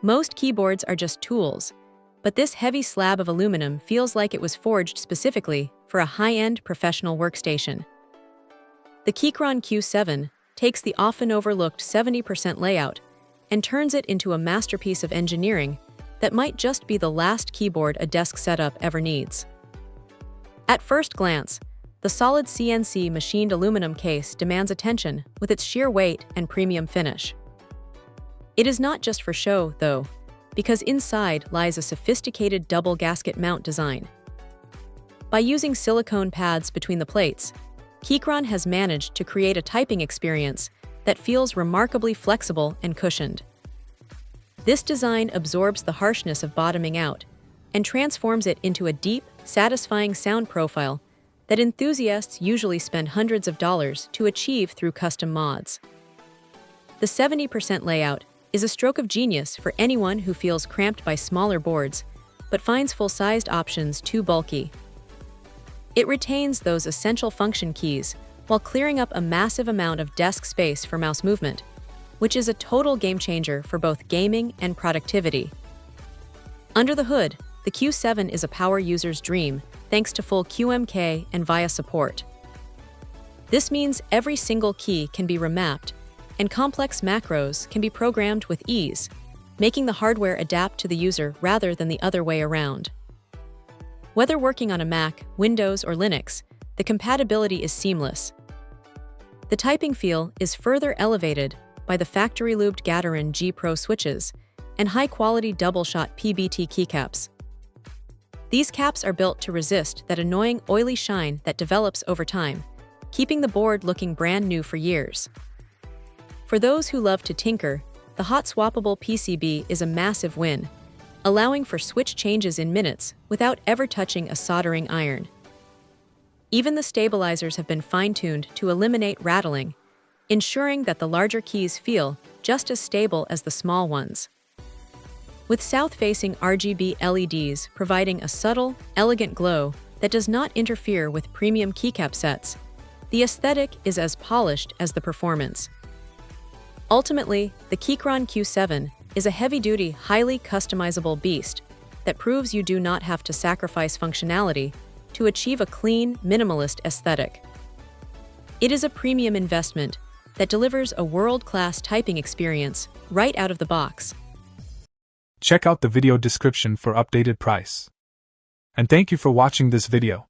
Most keyboards are just tools, but this heavy slab of aluminum feels like it was forged specifically for a high-end professional workstation. The Keychron Q7 takes the often overlooked 70% layout and turns it into a masterpiece of engineering that might just be the last keyboard a desk setup ever needs. At first glance, the solid CNC machined aluminum case demands attention with its sheer weight and premium finish. It is not just for show, though, because inside lies a sophisticated double gasket mount design. By using silicone pads between the plates, Keychron has managed to create a typing experience that feels remarkably flexible and cushioned. This design absorbs the harshness of bottoming out and transforms it into a deep, satisfying sound profile that enthusiasts usually spend hundreds of dollars to achieve through custom mods. The 70% layout is a stroke of genius for anyone who feels cramped by smaller boards but finds full-sized options too bulky. It retains those essential function keys while clearing up a massive amount of desk space for mouse movement, which is a total game-changer for both gaming and productivity. Under the hood, the Q7 is a power user's dream thanks to full QMK and VIA support. This means every single key can be remapped, and complex macros can be programmed with ease, making the hardware adapt to the user rather than the other way around. Whether working on a Mac, Windows, or Linux, the compatibility is seamless. The typing feel is further elevated by the factory-lubed Keychron G Pro switches and high-quality double-shot PBT keycaps. These caps are built to resist that annoying oily shine that develops over time, keeping the board looking brand new for years. For those who love to tinker, the hot-swappable PCB is a massive win, allowing for switch changes in minutes without ever touching a soldering iron. Even the stabilizers have been fine-tuned to eliminate rattling, ensuring that the larger keys feel just as stable as the small ones. With south-facing RGB LEDs providing a subtle, elegant glow that does not interfere with premium keycap sets, the aesthetic is as polished as the performance. Ultimately, the Keychron Q7 is a heavy-duty, highly customizable beast that proves you do not have to sacrifice functionality to achieve a clean, minimalist aesthetic. It is a premium investment that delivers a world-class typing experience right out of the box. Check out the video description for updated price. And thank you for watching this video.